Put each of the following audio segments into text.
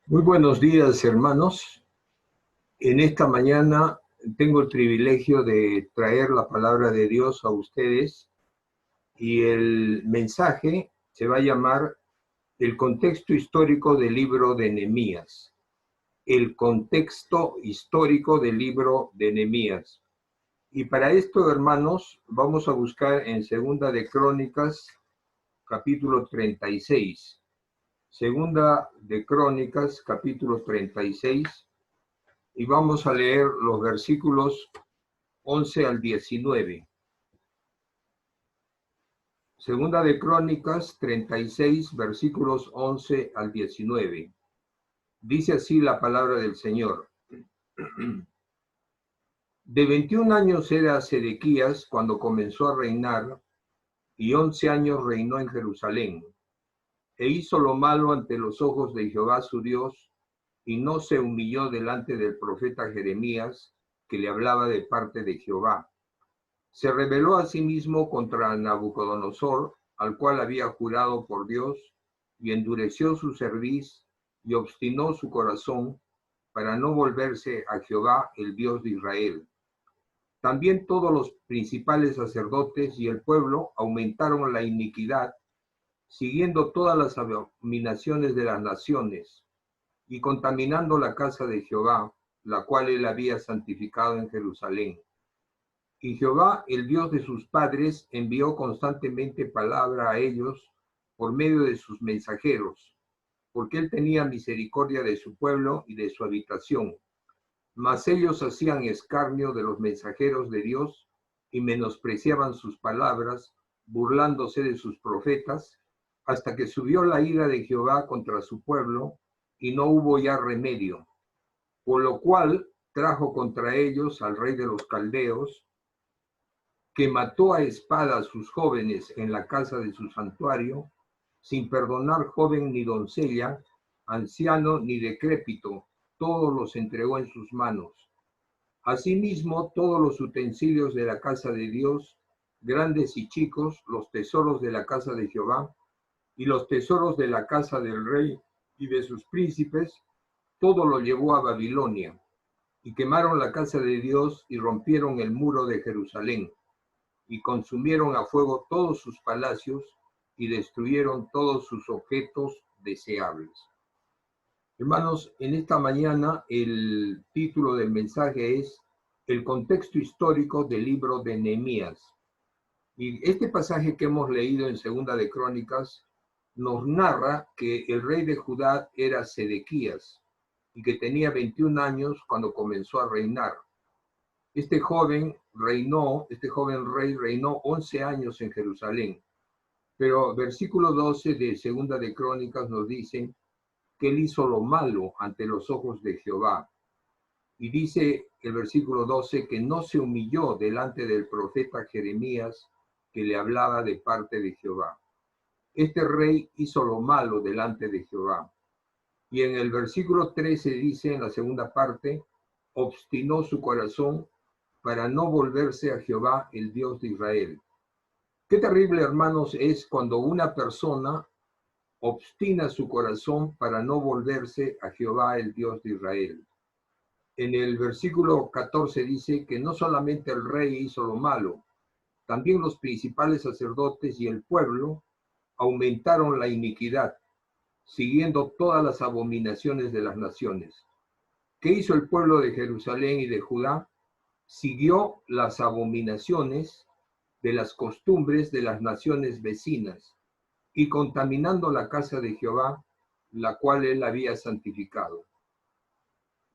Muy buenos días, hermanos. En esta mañana tengo el privilegio de traer la palabra de Dios a ustedes y el mensaje se va a llamar El contexto histórico del libro de Nehemías. El contexto histórico del libro de Nehemías. Y para esto, hermanos, vamos a buscar en Segunda de Crónicas, capítulo 36. Segunda de Crónicas, capítulo 36. Y vamos a leer los versículos 11 al 19. Segunda de Crónicas 36, versículos 11 al 19. Dice así la palabra del Señor. De 21 años era Sedequías cuando comenzó a reinar, y 11 años reinó en Jerusalén. E hizo lo malo ante los ojos de Jehová su Dios, y no se humilló delante del profeta Jeremías, que le hablaba de parte de Jehová. Se rebeló asimismo contra Nabucodonosor, al cual había jurado por Dios, y endureció su cerviz y obstinó su corazón para no volverse a Jehová, el Dios de Israel. También todos los principales sacerdotes y el pueblo aumentaron la iniquidad, siguiendo todas las abominaciones de las naciones, y contaminando la casa de Jehová, la cual él había santificado en Jerusalén. Y Jehová, el Dios de sus padres, envió constantemente palabra a ellos por medio de sus mensajeros, porque él tenía misericordia de su pueblo y de su habitación. Mas ellos hacían escarnio de los mensajeros de Dios y menospreciaban sus palabras, burlándose de sus profetas, hasta que subió la ira de Jehová contra su pueblo y no hubo ya remedio. Por lo cual trajo contra ellos al rey de los caldeos, que mató a espada a sus jóvenes en la casa de su santuario, sin perdonar joven ni doncella, anciano ni decrépito, todos los entregó en sus manos. Asimismo, todos los utensilios de la casa de Dios, grandes y chicos, los tesoros de la casa de Jehová, y los tesoros de la casa del rey y de sus príncipes, todo lo llevó a Babilonia, y quemaron la casa de Dios y rompieron el muro de Jerusalén, y consumieron a fuego todos sus palacios y destruyeron todos sus objetos deseables. Hermanos, en esta mañana el título del mensaje es El contexto histórico del libro de Nehemías. Y este pasaje que hemos leído en Segunda de Crónicas nos narra que el rey de Judá era Sedequías y que tenía 21 años cuando comenzó a reinar. Este joven rey reinó 11 años en Jerusalén. Pero versículo 12 de Segunda de Crónicas nos dice que él hizo lo malo ante los ojos de Jehová. Y dice el versículo 12 que no se humilló delante del profeta Jeremías, que le hablaba de parte de Jehová. Este rey hizo lo malo delante de Jehová. Y en el versículo 13 dice, en la segunda parte, obstinó su corazón para no volverse a Jehová, el Dios de Israel. Qué terrible, hermanos, es cuando una persona obstina su corazón para no volverse a Jehová, el Dios de Israel. En el versículo 14 dice que no solamente el rey hizo lo malo, también los principales sacerdotes y el pueblo aumentaron la iniquidad, siguiendo todas las abominaciones de las naciones. ¿Qué hizo el pueblo de Jerusalén y de Judá? Siguió las abominaciones de las costumbres de las naciones vecinas y contaminando la casa de Jehová, la cual él había santificado.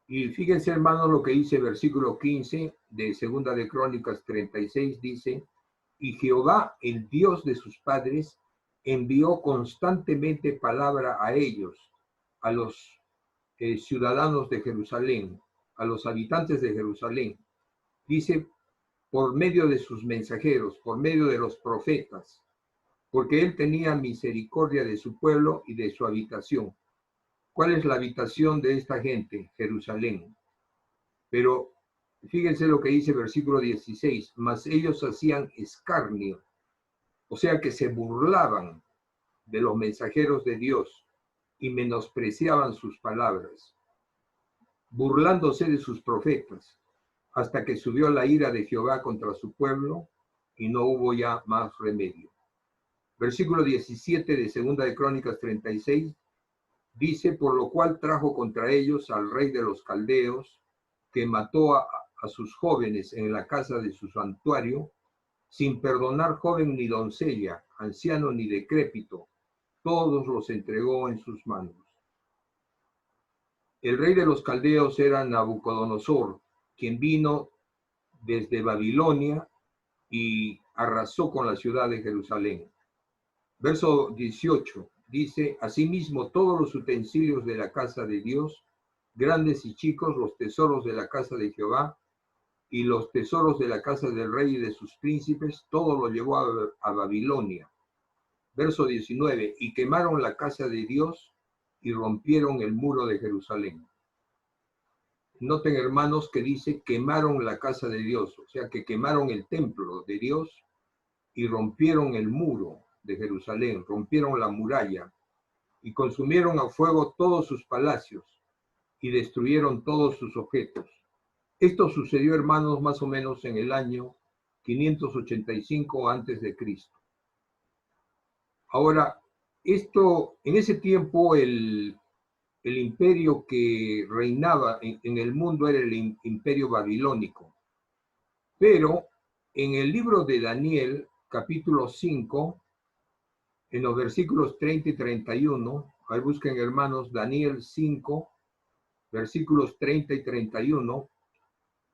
Y fíjense, hermanos, lo que dice el versículo 15 de Segunda de Crónicas 36, dice, y Jehová, el Dios de sus padres, envió constantemente palabra a ellos, a los ciudadanos de Jerusalén, a los habitantes de Jerusalén. Dice, por medio de sus mensajeros, por medio de los profetas, porque él tenía misericordia de su pueblo y de su habitación. ¿Cuál es la habitación de esta gente? Jerusalén. Pero fíjense lo que dice el versículo 16, mas ellos hacían escarnio, o sea que se burlaban de los mensajeros de Dios y menospreciaban sus palabras, burlándose de sus profetas, hasta que subió la ira de Jehová contra su pueblo y no hubo ya más remedio. Versículo 17 de Segunda de Crónicas 36 dice: por lo cual trajo contra ellos al rey de los caldeos, que mató a sus jóvenes en la casa de su santuario, sin perdonar joven ni doncella, anciano ni decrépito, todos los entregó en sus manos. El rey de los caldeos era Nabucodonosor, quien vino desde Babilonia y arrasó con la ciudad de Jerusalén. Verso 18 dice: asimismo todos los utensilios de la casa de Dios, grandes y chicos, los tesoros de la casa de Jehová y los tesoros de la casa del rey y de sus príncipes, todo lo llevó a Babilonia. Verso 19, y quemaron la casa de Dios y rompieron el muro de Jerusalén. Noten, hermanos, que dice quemaron la casa de Dios, o sea que quemaron el templo de Dios y rompieron el muro de Jerusalén, rompieron la muralla y consumieron a fuego todos sus palacios y destruyeron todos sus objetos. Esto sucedió, hermanos, más o menos en el año 585 a.C. Ahora, en ese tiempo el imperio que reinaba en el mundo era el imperio babilónico. Pero en el libro de Daniel, capítulo 5, en los versículos 30 y 31, ahí busquen, hermanos, Daniel 5, versículos 30 y 31,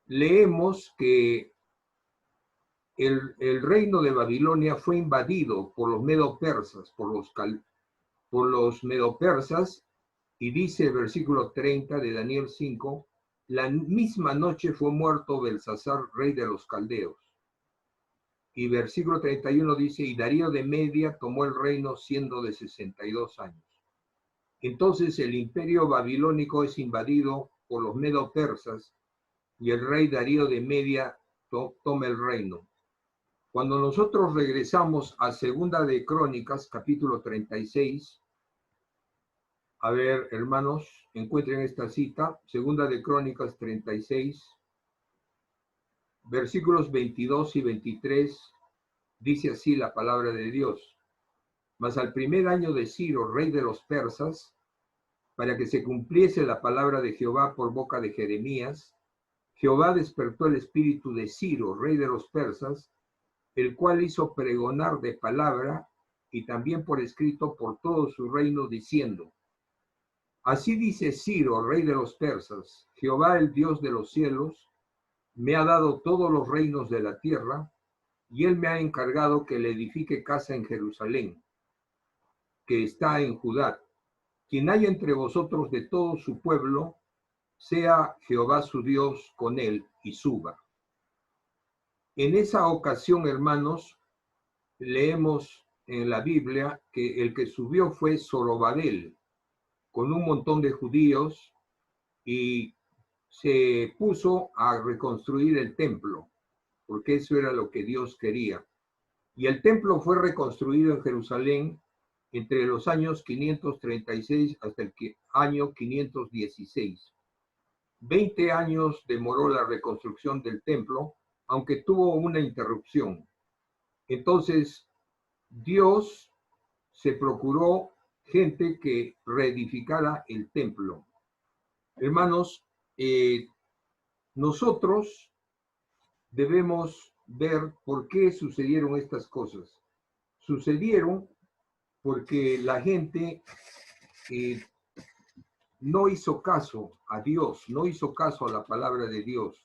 leemos que el reino de Babilonia fue invadido por los medo-persas, por los medo-persas, y dice el versículo 30 de Daniel 5, la misma noche fue muerto Belsasar, rey de los caldeos. Y versículo 31 dice: y Darío de Media tomó el reino siendo de 62 años. Entonces el imperio babilónico es invadido por los medo-persas y el rey Darío de Media toma el reino. Cuando nosotros regresamos a Segunda de Crónicas, capítulo 36, a ver, hermanos, encuentren esta cita, Segunda de Crónicas 36, versículos 22 y 23, dice así la palabra de Dios: mas al primer año de Ciro, rey de los persas, para que se cumpliese la palabra de Jehová por boca de Jeremías, Jehová despertó el espíritu de Ciro, rey de los persas, el cual hizo pregonar de palabra y también por escrito por todo su reino, diciendo: así dice Ciro, rey de los persas: Jehová, el Dios de los cielos, me ha dado todos los reinos de la tierra, y él me ha encargado que le edifique casa en Jerusalén, que está en Judá. Quien haya entre vosotros de todo su pueblo, sea Jehová su Dios con él y suba. En esa ocasión, hermanos, leemos en la Biblia que el que subió fue Zorobabel, con un montón de judíos, y se puso a reconstruir el templo, porque eso era lo que Dios quería. Y el templo fue reconstruido en Jerusalén entre los años 536 hasta el año 516. 20 años demoró la reconstrucción del templo, aunque tuvo una interrupción. Entonces, Dios se procuró gente que reedificara el templo. Hermanos, nosotros debemos ver por qué sucedieron estas cosas. Sucedieron porque la gente no hizo caso a Dios, no hizo caso a la palabra de Dios.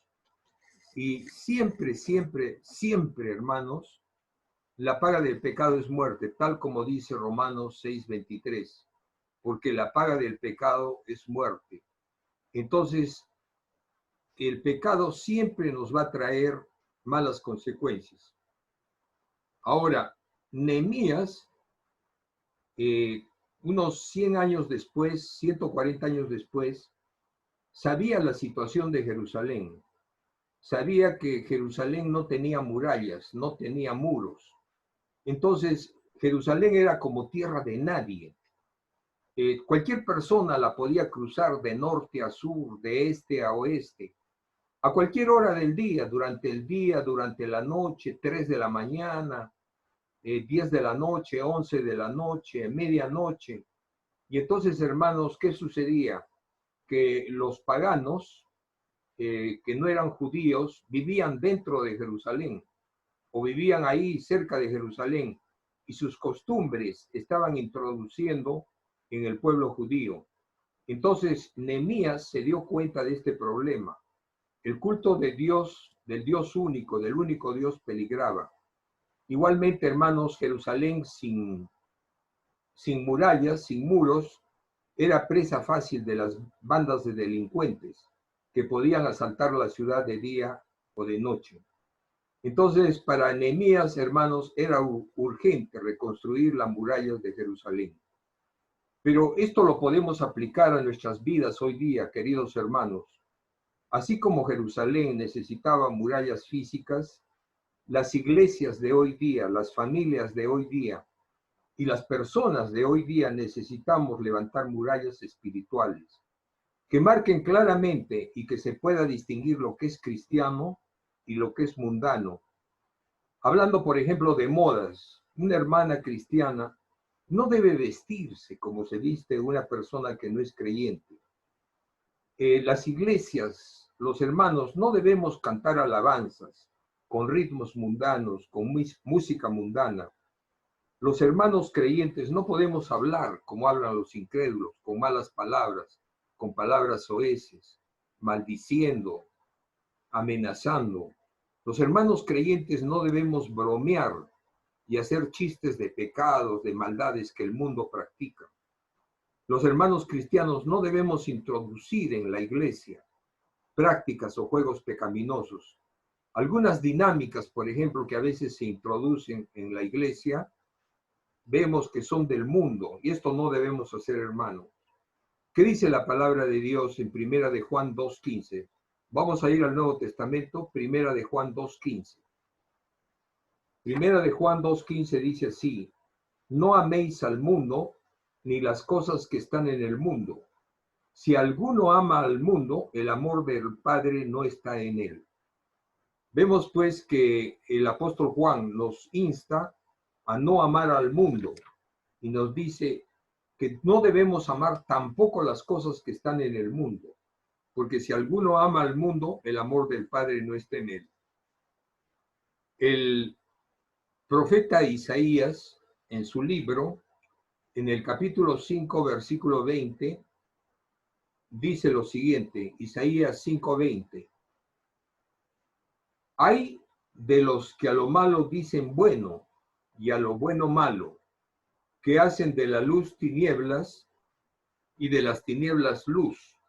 Y siempre, siempre, siempre, hermanos, la paga del pecado es muerte, tal como dice Romanos 6:23, porque la paga del pecado es muerte. Entonces, el pecado siempre nos va a traer malas consecuencias. Ahora, Nehemías, unos 100 años después, 140 años después, sabía la situación de Jerusalén. Sabía que Jerusalén no tenía murallas, no tenía muros. Entonces, Jerusalén era como tierra de nadie. Cualquier persona la podía cruzar de norte a sur, de este a oeste, a cualquier hora del día, durante la noche, 3 de la mañana, 10 de la noche, 11 de la noche, medianoche. Y entonces, hermanos, ¿qué sucedía? Que los paganos, que no eran judíos, vivían dentro de Jerusalén o vivían ahí cerca de Jerusalén y sus costumbres estaban introduciendo en el pueblo judío. Entonces, Nehemías se dio cuenta de este problema. El culto de Dios, del Dios único, del único Dios, peligraba. Igualmente, hermanos, Jerusalén sin murallas, sin muros, era presa fácil de las bandas de delincuentes que podían asaltar la ciudad de día o de noche. Entonces, para Nehemías, hermanos, era urgente reconstruir las murallas de Jerusalén. Pero esto lo podemos aplicar a nuestras vidas hoy día, queridos hermanos. Así como Jerusalén necesitaba murallas físicas, las iglesias de hoy día, las familias de hoy día y las personas de hoy día necesitamos levantar murallas espirituales que marquen claramente y que se pueda distinguir lo que es cristiano y lo que es mundano. Hablando, por ejemplo, de modas, una hermana cristiana no debe vestirse como se viste una persona que no es creyente. Las iglesias, los hermanos, no debemos cantar alabanzas con ritmos mundanos, con música mundana. Los hermanos creyentes no podemos hablar como hablan los incrédulos, con malas palabras, con palabras soeces, maldiciendo, amenazando. Los hermanos creyentes no debemos bromear y hacer chistes de pecados, de maldades que el mundo practica. Los hermanos cristianos no debemos introducir en la iglesia prácticas o juegos pecaminosos. Algunas dinámicas, por ejemplo, que a veces se introducen en la iglesia, vemos que son del mundo, y esto no debemos hacer, hermano. ¿Qué dice la palabra de Dios en Primera de Juan 2:15? Vamos a ir al Nuevo Testamento, Primera de Juan 2:15. Primera de Juan 2:15 dice así: no améis al mundo, ni las cosas que están en el mundo. Si alguno ama al mundo, el amor del Padre no está en él. Vemos pues que el apóstol Juan nos insta a no amar al mundo y nos dice que no debemos amar tampoco las cosas que están en el mundo, porque si alguno ama al mundo, el amor del Padre no está en él. El profeta Isaías, en su libro, en el capítulo 5, versículo 20, dice lo siguiente, Isaías 5:20. Hay de los que a lo malo dicen bueno y a lo bueno malo, que hacen de la luz tinieblas y de las tinieblas luz,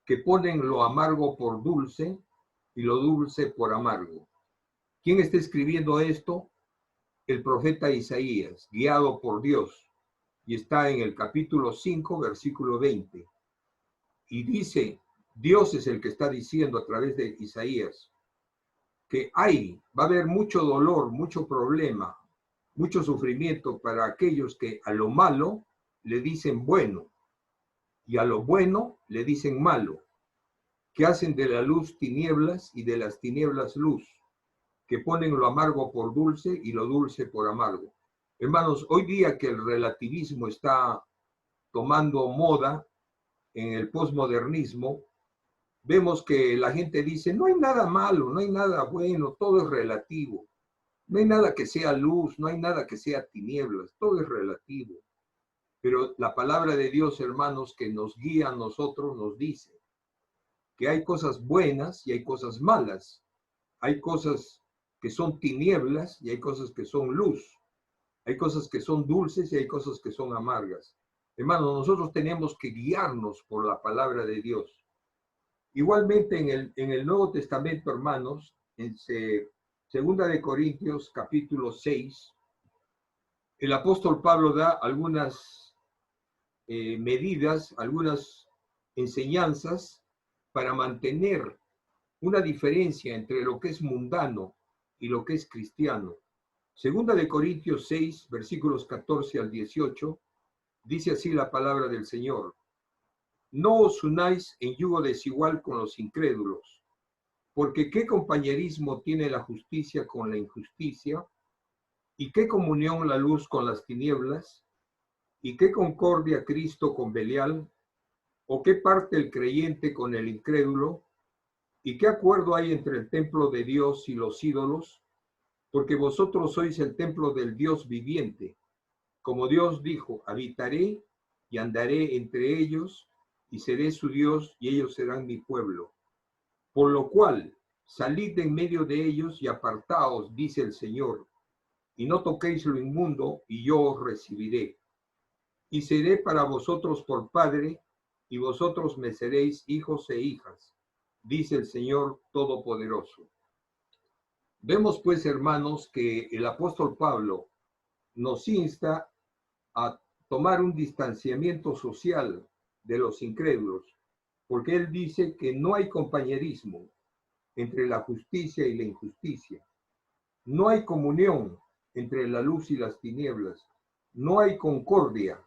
que ponen lo amargo por dulce y lo dulce por amargo. ¿Quién está escribiendo esto? El profeta Isaías, guiado por Dios, y está en el capítulo 5, versículo 20. Y dice, Dios es el que está diciendo a través de Isaías, que va a haber mucho dolor, mucho problema, mucho sufrimiento para aquellos que a lo malo le dicen bueno y a lo bueno le dicen malo, que hacen de la luz tinieblas y de las tinieblas luz, que ponen lo amargo por dulce y lo dulce por amargo. Hermanos, hoy día que el relativismo está tomando moda en el posmodernismo, vemos que la gente dice, no hay nada malo, no hay nada bueno, todo es relativo. No hay nada que sea luz, no hay nada que sea tinieblas, todo es relativo. Pero la palabra de Dios, hermanos, que nos guía a nosotros, nos dice que hay cosas buenas y hay cosas malas. Hay cosas que son tinieblas y hay cosas que son luz. Hay cosas que son dulces y hay cosas que son amargas. Hermanos, nosotros tenemos que guiarnos por la palabra de Dios. Igualmente en el Nuevo Testamento, hermanos, en Segunda de Corintios, capítulo 6, el apóstol Pablo da algunas medidas, algunas enseñanzas para mantener una diferencia entre lo que es mundano y lo que es cristiano. Segunda de Corintios 6, versículos 14 al 18, Dice así la palabra del Señor: no os unáis en yugo desigual con los incrédulos, porque ¿qué compañerismo tiene la justicia con la injusticia? ¿Y qué comunión la luz con las tinieblas? ¿Y qué concordia Cristo con Belial? ¿O qué parte el creyente con el incrédulo? ¿Y qué acuerdo hay entre el templo de Dios y los ídolos? Porque vosotros sois el templo del Dios viviente. Como Dios dijo, habitaré y andaré entre ellos, y seré su Dios, y ellos serán mi pueblo. Por lo cual, salid de en medio de ellos y apartaos, dice el Señor, y no toquéis lo inmundo, y yo os recibiré. Y seré para vosotros por Padre, y vosotros me seréis hijos e hijas, dice el Señor Todopoderoso. Vemos pues, hermanos, que el apóstol Pablo nos insta a tomar un distanciamiento social de los incrédulos, porque él dice que no hay compañerismo entre la justicia y la injusticia, no hay comunión entre la luz y las tinieblas, no hay concordia.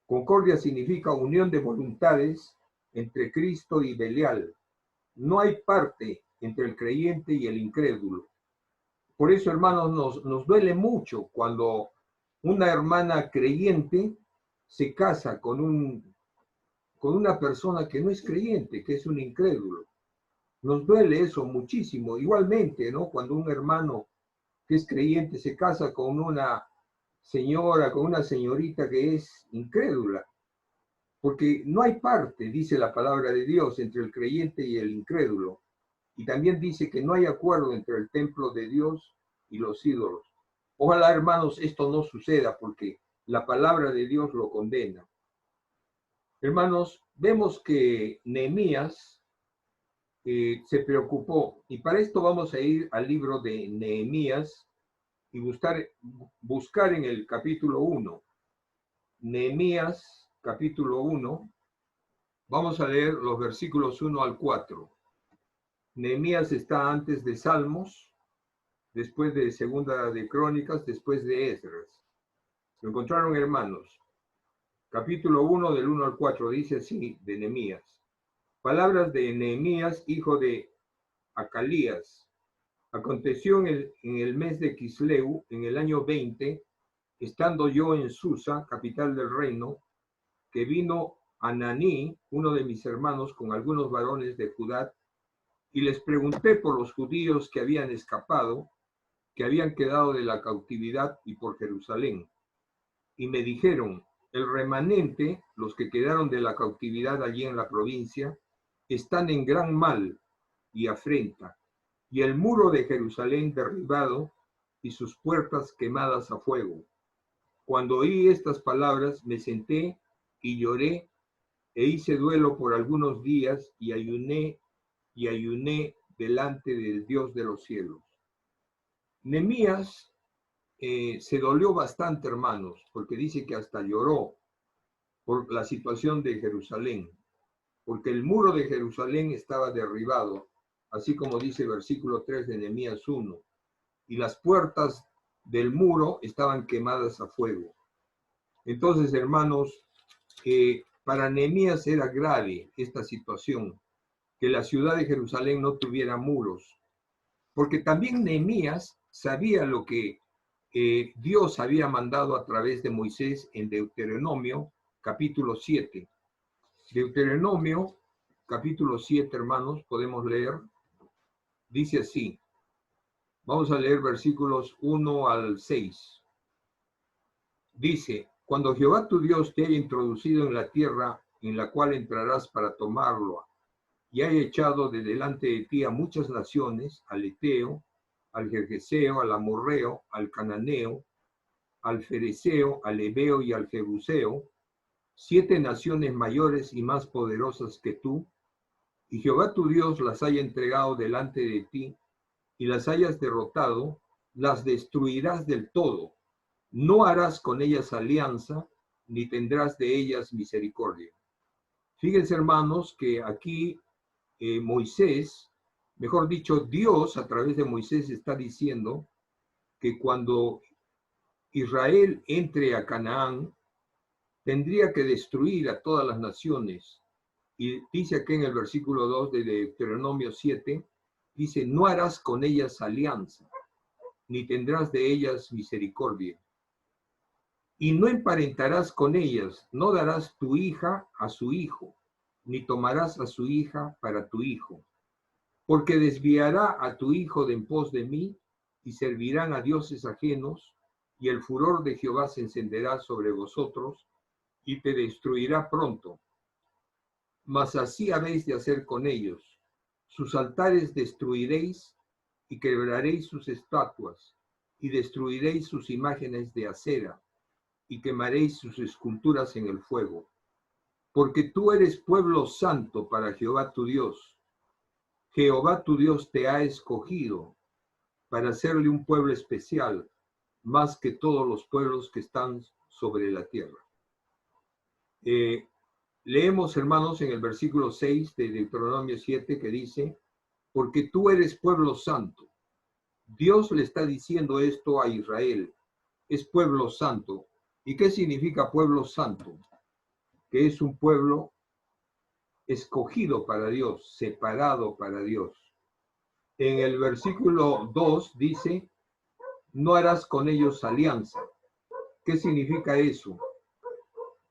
Concordia significa unión de voluntades entre Cristo y Belial. No hay parte entre el creyente y el incrédulo. Por eso, hermanos, nos duele mucho cuando una hermana creyente se casa con una persona que no es creyente, que es un incrédulo. Nos duele eso muchísimo. Igualmente, ¿no? Cuando un hermano que es creyente se casa con una señora, con una señorita que es incrédula. Porque no hay parte, dice la palabra de Dios, entre el creyente y el incrédulo. Y también dice que no hay acuerdo entre el templo de Dios y los ídolos. Ojalá, hermanos, esto no suceda porque la palabra de Dios lo condena. Hermanos, vemos que Nehemías se preocupó, y para esto vamos a ir al libro de Nehemías y buscar en el capítulo 1. Nehemías, capítulo 1, vamos a leer los versículos 1 al 4. Nehemías está antes de Salmos, después de Segunda de Crónicas, después de Esdras. ¿Lo encontraron, hermanos? Capítulo 1, del 1 al 4, dice así, de Nehemías. Palabras de Nehemías, hijo de Acalías. Aconteció en el mes de Quisleu, en el año 20, estando yo en Susa, capital del reino, que vino Ananí, uno de mis hermanos, con algunos varones de Judá, y les pregunté por los judíos que habían escapado, que habían quedado de la cautividad, y por Jerusalén. Y me dijeron, el remanente, los que quedaron de la cautividad allí en la provincia, están en gran mal y afrenta, y el muro de Jerusalén derribado, y sus puertas quemadas a fuego. Cuando oí estas palabras, me senté y lloré, e hice duelo por algunos días, y ayuné delante del Dios de los cielos. Nehemías se dolió bastante, hermanos, porque dice que hasta lloró por la situación de Jerusalén, porque el muro de Jerusalén estaba derribado, así como dice el versículo 3 de Nehemías 1, y las puertas del muro estaban quemadas a fuego. Entonces, hermanos, para Nehemías era grave esta situación, que la ciudad de Jerusalén no tuviera muros, porque también Nehemías sabía lo que Dios había mandado a través de Moisés en Deuteronomio, capítulo 7. Deuteronomio, capítulo 7, hermanos, podemos leer, dice así, vamos a leer versículos 1 al 6. Dice, cuando Jehová tu Dios te haya introducido en la tierra en la cual entrarás para tomarlo, y haya echado de delante de ti a muchas naciones, al Eteo, al Gergeseo, al Amorreo, al Cananeo, al Fereceo, al Ebeo y al Jebuseo, 7 naciones mayores y más poderosas que tú, y Jehová tu Dios las haya entregado delante de ti, y las hayas derrotado, las destruirás del todo. No harás con ellas alianza, ni tendrás de ellas misericordia. Fíjense, hermanos, que aquí Moisés, mejor dicho, Dios a través de Moisés está diciendo que cuando Israel entre a Canaán, tendría que destruir a todas las naciones. Y dice aquí en el versículo 2 de Deuteronomio 7, dice, no harás con ellas alianza, ni tendrás de ellas misericordia. Y no emparentarás con ellas, no darás tu hija a su hijo, ni tomarás a su hija para tu hijo, porque desviará a tu hijo de en pos de mí, y servirán a dioses ajenos, y el furor de Jehová se encenderá sobre vosotros, y te destruirá pronto. Mas así habéis de hacer con ellos. Sus altares destruiréis, y quebraréis sus estatuas, y destruiréis sus imágenes de acera, y quemaréis sus esculturas en el fuego. Porque tú eres pueblo santo para Jehová tu Dios. Jehová tu Dios te ha escogido para hacerle un pueblo especial, más que todos los pueblos que están sobre la tierra. Leemos, hermanos, en el versículo 6 de Deuteronomio 7, que dice, porque tú eres pueblo santo. Dios le está diciendo esto a Israel, es pueblo santo. ¿Y qué significa pueblo santo? Que es un pueblo escogido para Dios, separado para Dios. En el versículo 2 dice, no harás con ellos alianza. ¿Qué significa eso?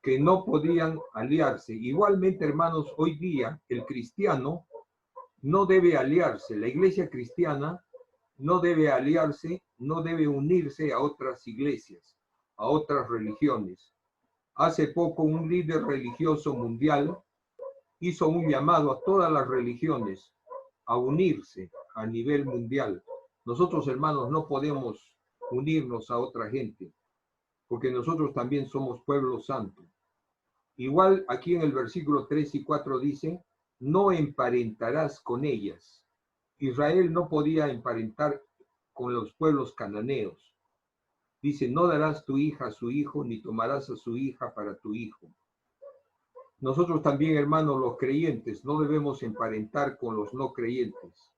Que no podían aliarse. Igualmente, hermanos, hoy día el cristiano no debe aliarse. La iglesia cristiana no debe aliarse, no debe unirse a otras iglesias, a otras religiones. Hace poco un líder religioso mundial hizo un llamado a todas las religiones a unirse a nivel mundial. Nosotros, hermanos, no podemos unirnos a otra gente, porque nosotros también somos pueblo santo. Igual aquí en el versículo 3 y 4 dice, no emparentarás con ellas. Israel no podía emparentar con los pueblos cananeos. Dice, no darás tu hija a su hijo, ni tomarás a su hija para tu hijo. Nosotros también, hermanos, los creyentes, no debemos emparentar con los no creyentes.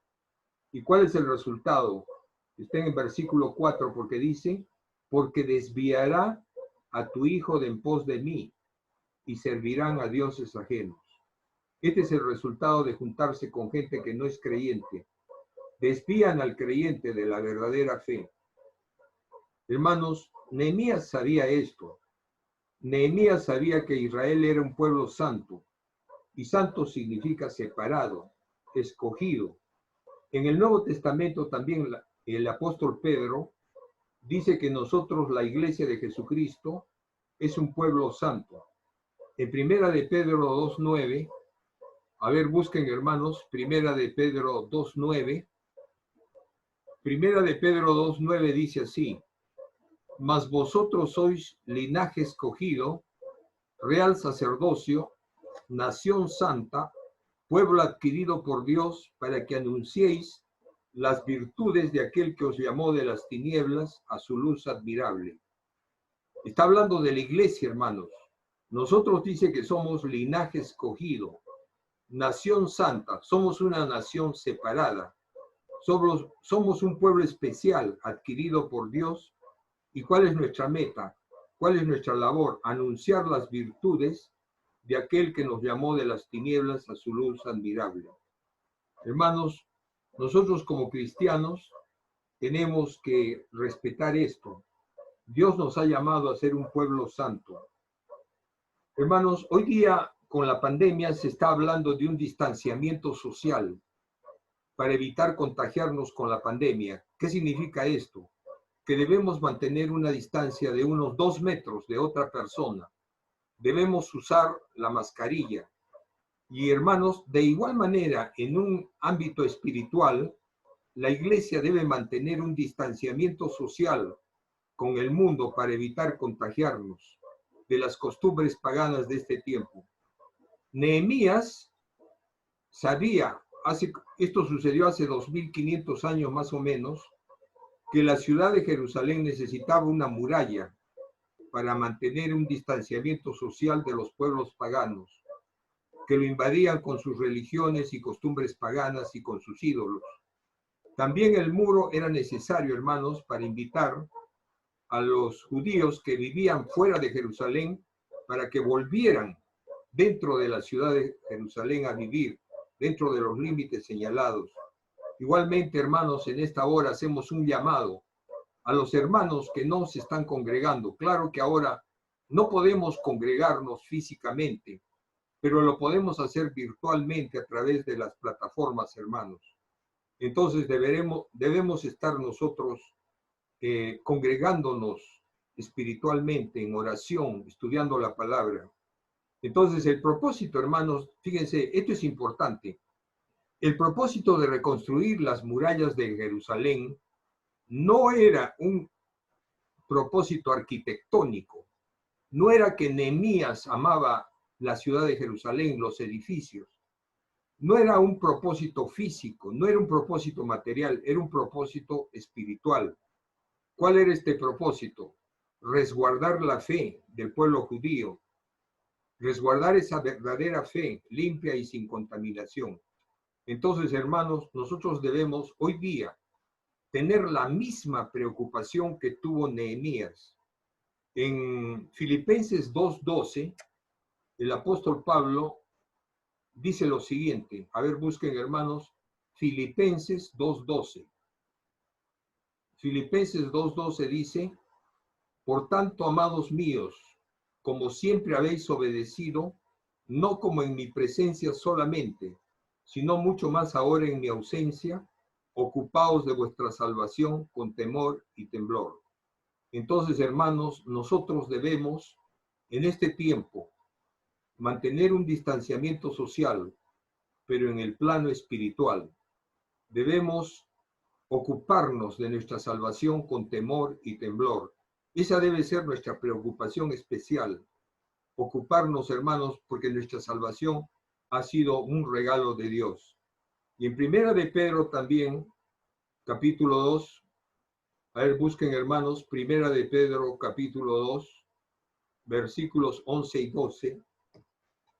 ¿Y cuál es el resultado? Está en el versículo 4, porque dice, porque desviará a tu hijo de en pos de mí, y servirán a dioses ajenos. Este es el resultado de juntarse con gente que no es creyente. Desvían al creyente de la verdadera fe. Hermanos, Nehemías sabía esto. Nehemías sabía que Israel era un pueblo santo, y santo significa separado, escogido. En el Nuevo Testamento también el apóstol Pedro dice que nosotros, la iglesia de Jesucristo, es un pueblo santo. En Primera de Pedro 2:9, a ver, busquen, hermanos, Primera de Pedro 2:9. Primera de Pedro 2:9 dice así, mas vosotros sois linaje escogido, real sacerdocio, nación santa, pueblo adquirido por Dios, para que anunciéis las virtudes de aquel que os llamó de las tinieblas a su luz admirable. Está hablando de la iglesia, hermanos. Nosotros dice que somos linaje escogido, nación santa, somos una nación separada, somos un pueblo especial adquirido por Dios. ¿Y cuál es nuestra meta? ¿Cuál es nuestra labor? Anunciar las virtudes de aquel que nos llamó de las tinieblas a su luz admirable. Hermanos, nosotros como cristianos tenemos que respetar esto. Dios nos ha llamado a ser un pueblo santo. Hermanos, hoy día con la pandemia se está hablando de un distanciamiento social para evitar contagiarnos con la pandemia. ¿Qué significa esto? Que debemos mantener una distancia de unos 2 metros de otra persona. Debemos usar la mascarilla. Y hermanos, de igual manera, en un ámbito espiritual, la iglesia debe mantener un distanciamiento social con el mundo para evitar contagiarnos de las costumbres paganas de este tiempo. Nehemías sabía, esto sucedió hace 2500 años más o menos, que la ciudad de Jerusalén necesitaba una muralla para mantener un distanciamiento social de los pueblos paganos, que lo invadían con sus religiones y costumbres paganas y con sus ídolos. También el muro era necesario, hermanos, para invitar a los judíos que vivían fuera de Jerusalén para que volvieran dentro de la ciudad de Jerusalén a vivir, dentro de los límites señalados. Igualmente, hermanos, en esta hora hacemos un llamado a los hermanos que no se están congregando. Claro que ahora no podemos congregarnos físicamente, pero lo podemos hacer virtualmente a través de las plataformas, hermanos. Entonces debemos estar nosotros congregándonos espiritualmente en oración, estudiando la palabra. Entonces el propósito, hermanos, fíjense, esto es importante. El propósito de reconstruir las murallas de Jerusalén no era un propósito arquitectónico, no era que Nehemías amaba la ciudad de Jerusalén, los edificios, no era un propósito físico, no era un propósito material, era un propósito espiritual. ¿Cuál era este propósito? Resguardar la fe del pueblo judío, resguardar esa verdadera fe limpia y sin contaminación. Entonces, hermanos, nosotros debemos hoy día tener la misma preocupación que tuvo Nehemías. En Filipenses 2:12, el apóstol Pablo dice lo siguiente. A ver, busquen, hermanos, Filipenses 2:12. Filipenses 2:12 dice: por tanto, amados míos, como siempre habéis obedecido, no como en mi presencia solamente, sino mucho más ahora en mi ausencia, ocupaos de vuestra salvación con temor y temblor. Entonces, hermanos, nosotros debemos, en este tiempo, mantener un distanciamiento social, pero en el plano espiritual. Debemos ocuparnos de nuestra salvación con temor y temblor. Esa debe ser nuestra preocupación especial. Ocuparnos, hermanos, porque nuestra salvación ha sido un regalo de Dios. Y en Primera de Pedro también, capítulo 2, a ver, busquen, hermanos, Primera de Pedro, capítulo 2, versículos 11 y 12.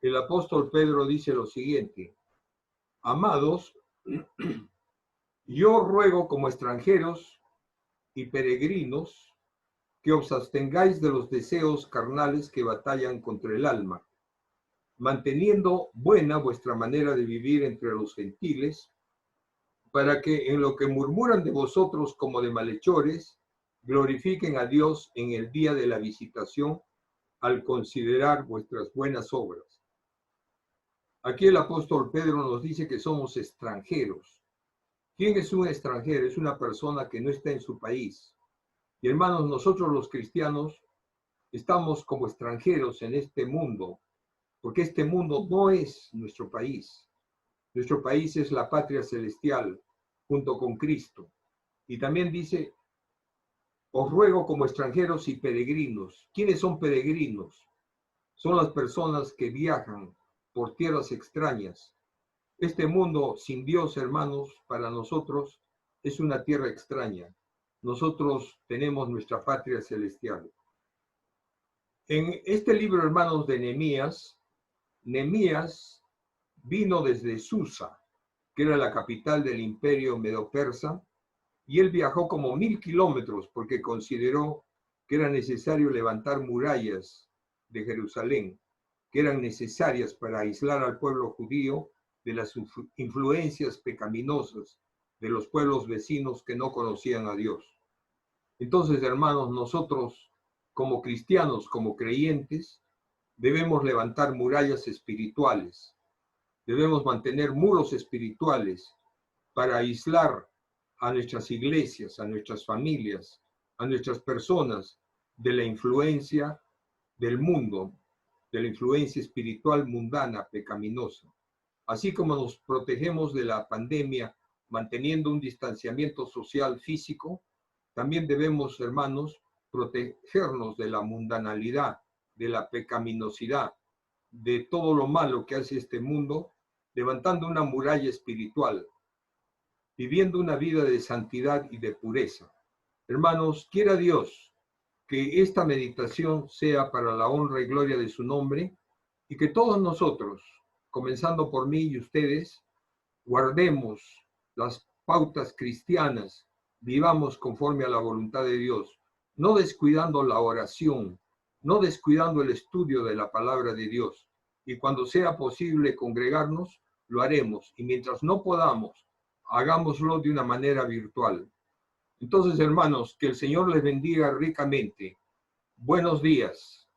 El apóstol Pedro dice lo siguiente: amados, yo ruego como extranjeros y peregrinos que os abstengáis de los deseos carnales que batallan contra el alma, manteniendo buena vuestra manera de vivir entre los gentiles, para que en lo que murmuran de vosotros como de malhechores, glorifiquen a Dios en el día de la visitación al considerar vuestras buenas obras. Aquí el apóstol Pedro nos dice que somos extranjeros. ¿Quién es un extranjero? Es una persona que no está en su país. Y hermanos, nosotros los cristianos estamos como extranjeros en este mundo, porque este mundo no es nuestro país. Nuestro país es la patria celestial, junto con Cristo. Y también dice: os ruego como extranjeros y peregrinos. ¿Quiénes son peregrinos? Son las personas que viajan por tierras extrañas. Este mundo sin Dios, hermanos, para nosotros es una tierra extraña. Nosotros tenemos nuestra patria celestial. En este libro, hermanos, de Nehemías, Nehemías vino desde Susa, que era la capital del imperio medo-persa, y él viajó como 1000 kilómetros porque consideró que era necesario levantar murallas de Jerusalén, que eran necesarias para aislar al pueblo judío de las influencias pecaminosas de los pueblos vecinos que no conocían a Dios. Entonces, hermanos, nosotros como cristianos, como creyentes, debemos levantar murallas espirituales, debemos mantener muros espirituales para aislar a nuestras iglesias, a nuestras familias, a nuestras personas de la influencia del mundo, de la influencia espiritual mundana, pecaminosa. Así como nos protegemos de la pandemia manteniendo un distanciamiento social físico, también debemos, hermanos, protegernos de la mundanalidad, de la pecaminosidad, de todo lo malo que hace este mundo, levantando una muralla espiritual, viviendo una vida de santidad y de pureza. Hermanos, quiera Dios que esta meditación sea para la honra y gloria de su nombre y que todos nosotros, comenzando por mí y ustedes, guardemos las pautas cristianas, vivamos conforme a la voluntad de Dios, no descuidando la oración, no descuidando el estudio de la palabra de Dios. Y cuando sea posible congregarnos, lo haremos. Y mientras no podamos, hagámoslo de una manera virtual. Entonces, hermanos, que el Señor les bendiga ricamente. Buenos días.